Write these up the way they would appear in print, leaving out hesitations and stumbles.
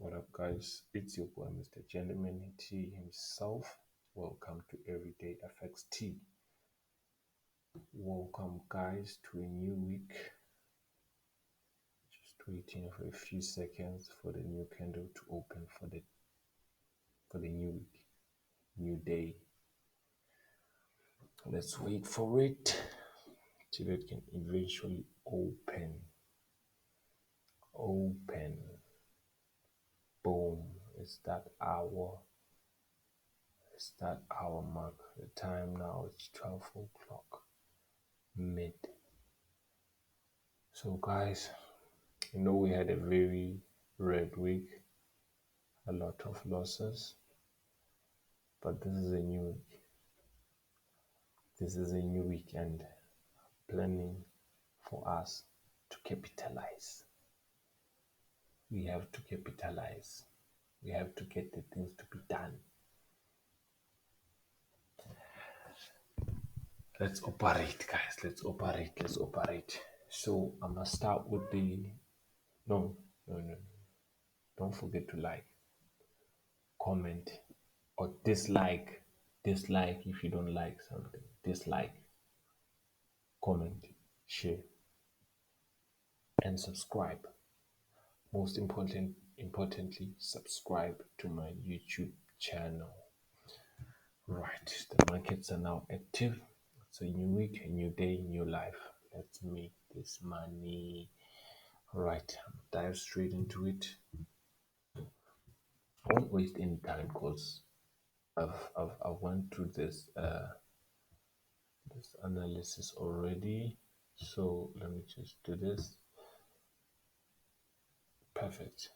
What up, guys? It's your boy, Mr. Gentleman T himself. Welcome to Everyday FXT. Welcome, guys, to a new week. Just waiting for a few seconds for the new candle to open for the new week, new day. Let's wait for it till it can eventually open. Open. Boom. It's that hour. It's that hour mark. The time now is 12 o'clock. Mid. So, guys, we had a very red week, a lot of losses, but this is a new week. This is a new weekend planning for us to capitalize. We have to capitalize. We have to get the things to be done. Let's operate, guys. Let's operate. So I'm gonna start with the no. Don't forget to like, comment, or dislike. Dislike if you don't like something. Dislike, comment, share, and subscribe. Most importantly, subscribe to my YouTube channel. Right, the markets are now active. It's a new week, a new day, new life. Let's make this money. Right, dive straight into it. I won't waste any time because I went through this analysis already. So let me just do this. Perfect.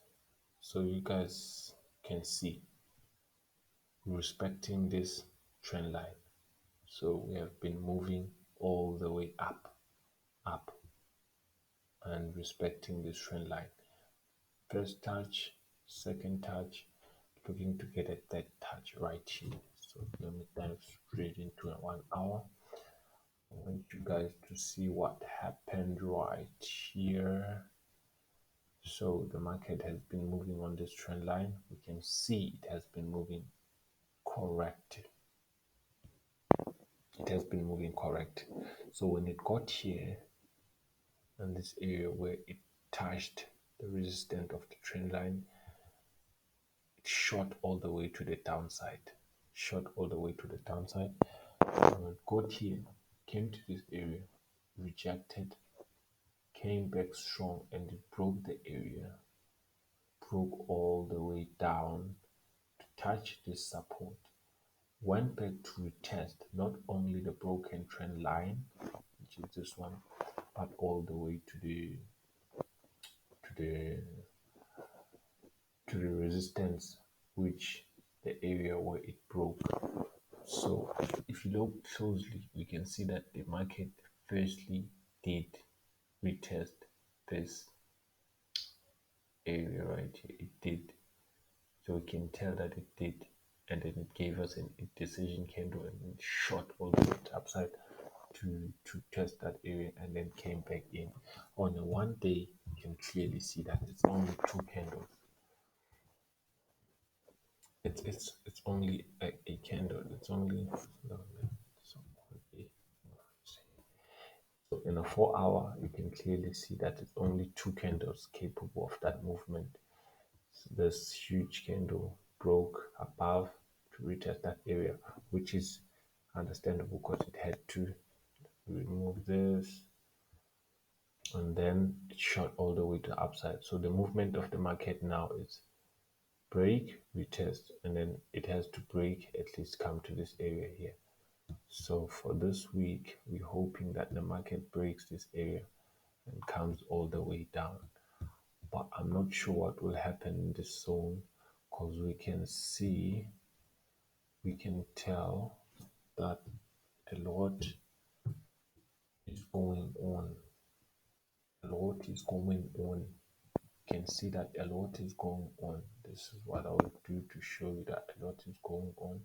So you guys can see respecting this trend line. So we have been moving all the way up, and respecting this trend line. First touch, second touch, looking to get a third touch right here. So let me dive straight into 1 hour. I want you guys to see what happened right here. So the market has been moving on this trend line. We can see it has been moving correct. It has been moving correct. So when it got here, in this area where it touched the resistance of the trend line, it shot all the way to the downside. When it got here, came to this area, rejected, came back strong, and it broke the area, broke all the way down to touch this support. Went back to retest not only the broken trend line, which is this one, but all the way to the resistance, which the area where it broke. So if you look closely, we can see that the market firstly did retest this area right here. It did. So we can tell that it did, and then it gave us a decision candle and it shot all the way upside to test that area, and then came back in. On a 1 day, you can clearly see that it's only two candles. It's only a candle. It's only so in a 4 hour, you can clearly see that it's only two candles capable of that movement. So this huge candle broke above to retest that area, which is understandable because it had to remove this, and then it shot all the way to the upside. So the movement of the market now is break, retest, and then it has to break, at least come to this area here. So for this week, we're hoping that the market breaks this area and comes all the way down. But I'm not sure what will happen in this zone, because we can tell that a lot is going on. You can see that a lot is going on. This is what I will do to show you that a lot is going on.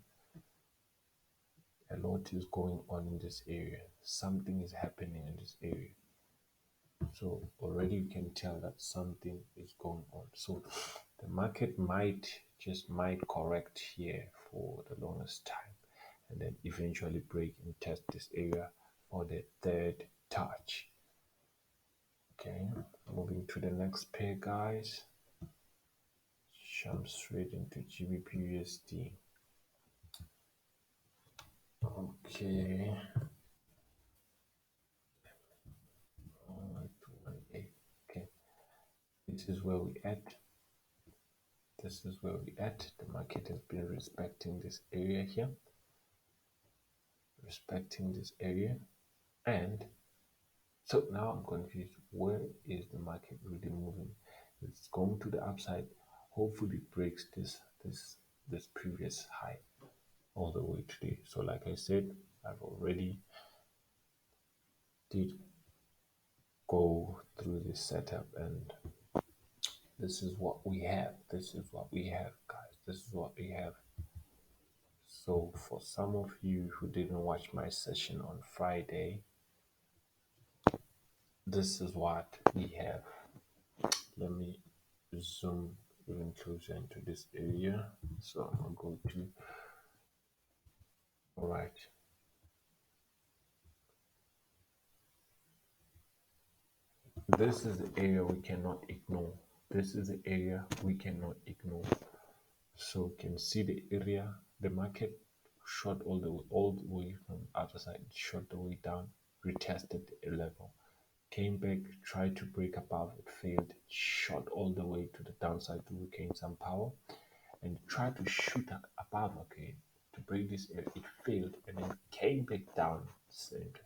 A lot is going on in this area. Something is happening in this area. So already you can tell that something is going on. So The market might correct here for the longest time and then eventually break and test this area for the third touch. Okay, moving to the next pair, guys. Jump straight into Gbpusd. Okay. 218. Okay, this is where we at. This is where we at. The market has been respecting this area here, and so now I'm confused. Where is the market really moving? It's going to the upside. Hopefully, it breaks this previous high all the way today. So, like I said, I've already did go through this setup, and this is what we have. This is what we have, guys. This is what we have. So, for some of you who didn't watch my session on Friday, this is what we have. Let me zoom even closer into this area. So I'm going to go to, all right. This is the area we cannot ignore. This is the area we cannot ignore. So you can see the area, the market shot all the way from the other side, shot the way down, retested the level, came back, tried to break above, it failed, shot all the way to the downside to regain some power, and tried to shoot above, okay, to break this area. It failed and then came back down center.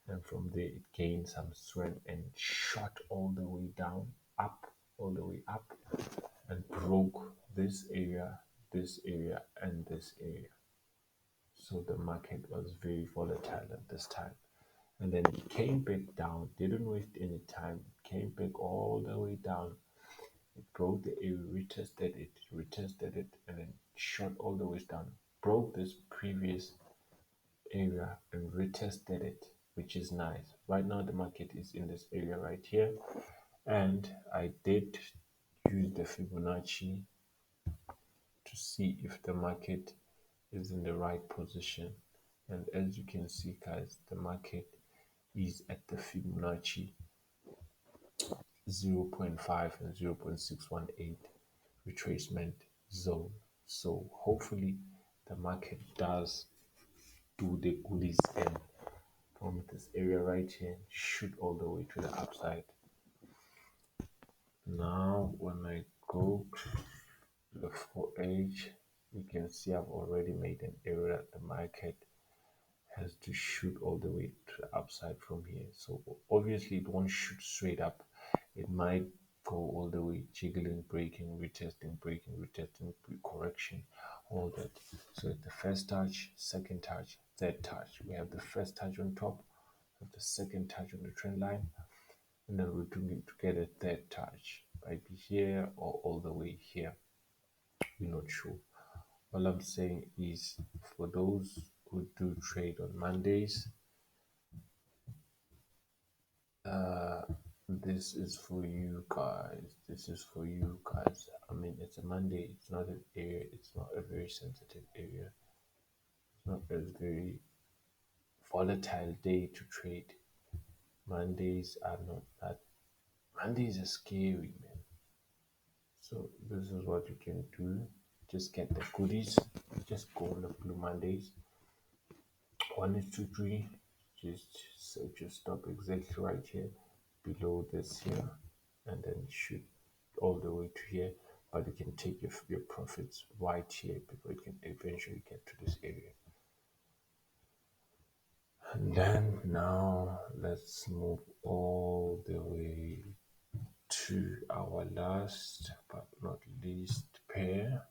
And from there, it gained some strength and shot all the way down, up, all the way up, and broke this area, and this area. So the market was very volatile at this time. And then it came back down, didn't waste any time, it came back all the way down. It broke the area, retested it, and then shot all the way down. Broke this previous area and retested it, which is nice. Right now, the market is in this area right here, and I did use the Fibonacci to see if the market is in the right position. And as you can see, guys, the market is at the Fibonacci 0.5 and 0.618 retracement zone. So hopefully the market does do the goodies and from this area right here shoot all the way to the upside. Now when I go to the 4H, you can see I've already made an area that the market has to shoot all the way to the upside from here. So obviously it won't shoot straight up. It might go all the way, jiggling, breaking, retesting, correction, all that. So the first touch, second touch, third touch. We have the first touch on top, we have the second touch on the trend line, and then we're doing it to get a third touch. Might be here or all the way here. We're not sure. All I'm saying is for those who do trade on Mondays, this is for you guys. This is for you guys. I mean, it's a Monday. It's not an area. It's not a very sensitive area. It's not a very volatile day to trade. Mondays are not that. Mondays are scary, man. So this is what you can do. Just get the goodies. Just go on the Blue Mondays. 1 is 2 3. Just set your stop exactly right here below this here, and then shoot all the way to here. But you can take your profits right here before you can eventually get to this area. And then now let's move all the way to our last but not least pair,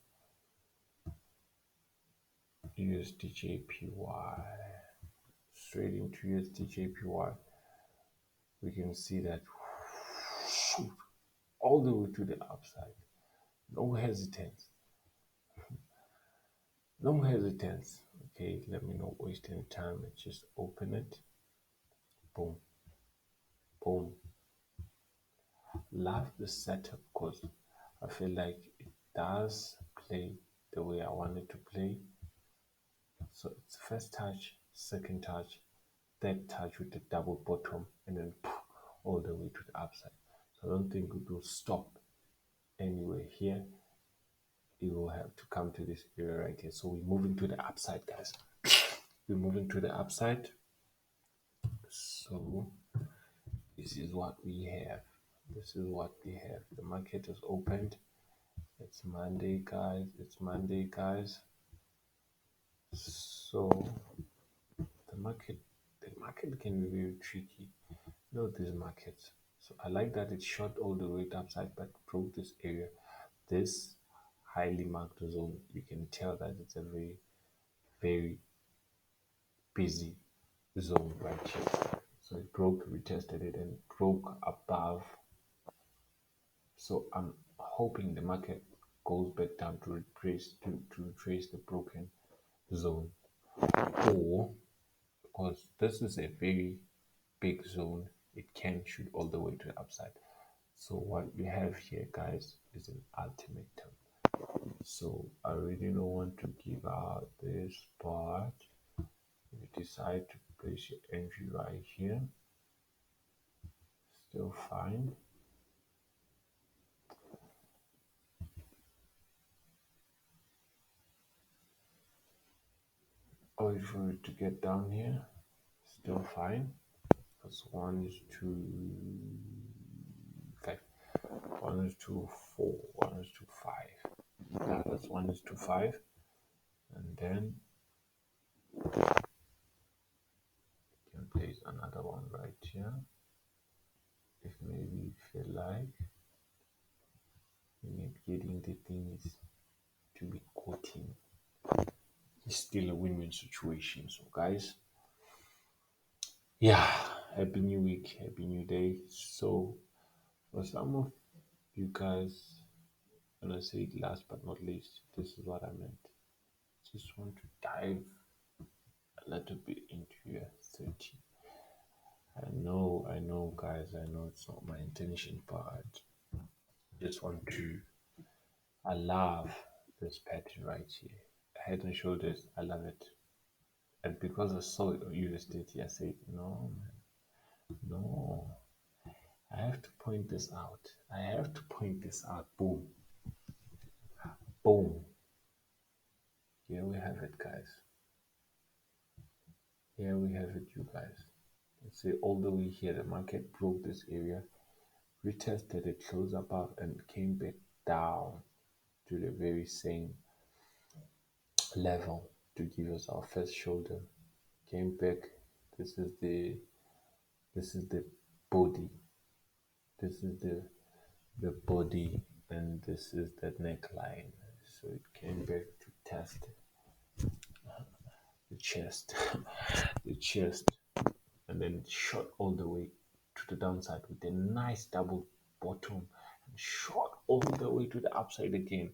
Usdjpy. Straight into Usdjpy, we can see that all the way to the upside. No hesitance. No hesitance. Okay, let me not waste any time. Let's just open it. Boom. Boom. Love the setup because I feel like does play the way I want it to play. So it's first touch, second touch, third touch with the double bottom, and then all the way to the upside. So I don't think it will stop anywhere here. It will have to come to this area right here. So we're moving to the upside, guys. We're moving to the upside. So this is what we have. This is what we have. The market is opened. It's Monday, guys. It's Monday, guys. So the market can be very tricky. You know these markets. So I like that it shot all the way upside but broke this area. This highly marked zone, you can tell that it's a very, very busy zone right here. So it broke, retested it, and broke above. So I'm hoping the market goes back down to retrace the broken zone, or because this is a very big zone, it can shoot all the way to the upside. So what we have here, guys, is an ultimatum. So I really don't want to give out this part. You decide to place your entry right here, still fine. Wait for it to get down here, still fine. That's 1 is to 5, 1 is to 4, 1 is to 5. Yeah, that's 1 is to 5. And then you can place another one right here. If maybe you feel like getting the things to be quoting, it's still a win-win situation. So guys, yeah, happy new week, happy new day. So for some of you guys, when I say last but not least, this is what I meant. Just want to dive a little bit into your 30. I know, guys, I know it's not my intention, but just want to. I love this pattern right here. Head and shoulders, I love it. And because I saw it on US30, I said, no, man, no. I have to point this out. I have to point this out. Boom. Boom. Here we have it, guys. Here we have it, you guys. Let's say all the way here, the market broke this area, retested it, closed above, and came back down to the very same level to give us our first shoulder. Came back. This is the body. This is the body, and this is the neckline. So it came back to test the chest, the chest, and then shot all the way to the downside with a nice double bottom and shot all the way to the upside again.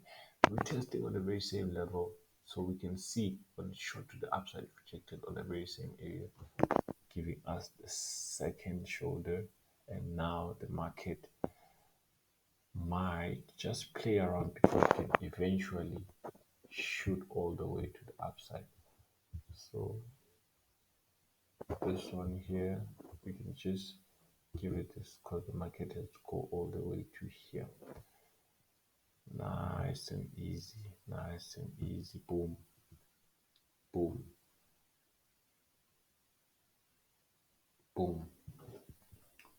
We're testing on the very same level, so we can see when it shot to the upside, rejected on the very same area, giving us the second shoulder. And now the market might just play around before it can eventually shoot all the way to the upside. So this one here, we can just give it this because the market has to go all the way to here. Nice and easy, nice and easy. Boom, boom, boom,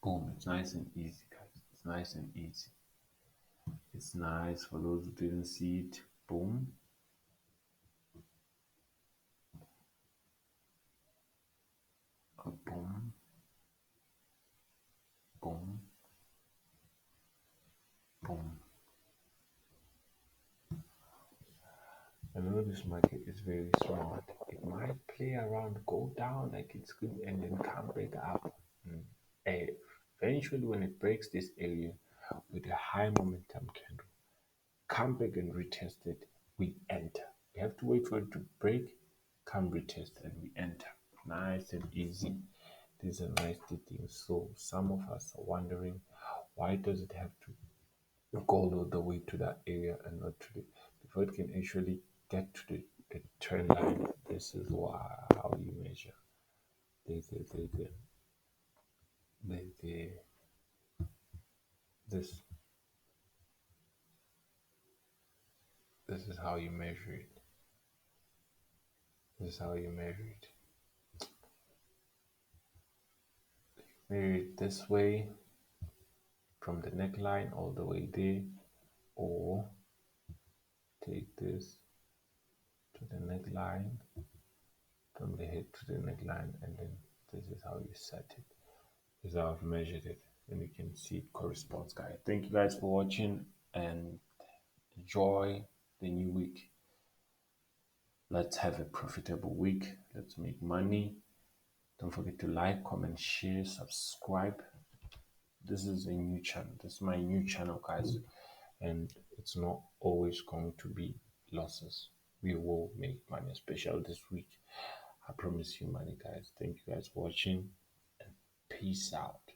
boom. It's nice and easy, guys. It's nice and easy. It's nice for those who didn't see it. Boom. Boom, boom, boom. I know this market is very smart. It might play around, go down like it's good, and then come back up. Eh, Eventually, when it breaks this area with a high momentum candle, come back and retest it, we enter. We have to wait for it to break, come retest, and we enter. Nice and easy. These are nice things. So some of us are wondering, why does it have to go all the way to that area and not to the, before it can actually get to the trend line. This is how you measure the the the the, the this this is how you measure it. This is how you measure it. Measure it this way from the neckline all the way there, or take this to the neckline, from the head to the neckline, and then this is how you set it. This is how I've measured it, and you can see it corresponds, guys. Thank you guys for watching, and enjoy the new week. Let's have a profitable week. Let's make money. Don't forget to like, comment, share, subscribe. This is a new channel. This is my new channel, guys, and it's not always going to be losses. We will make money, especially this week. I promise you money, guys. Thank you guys for watching, and peace out.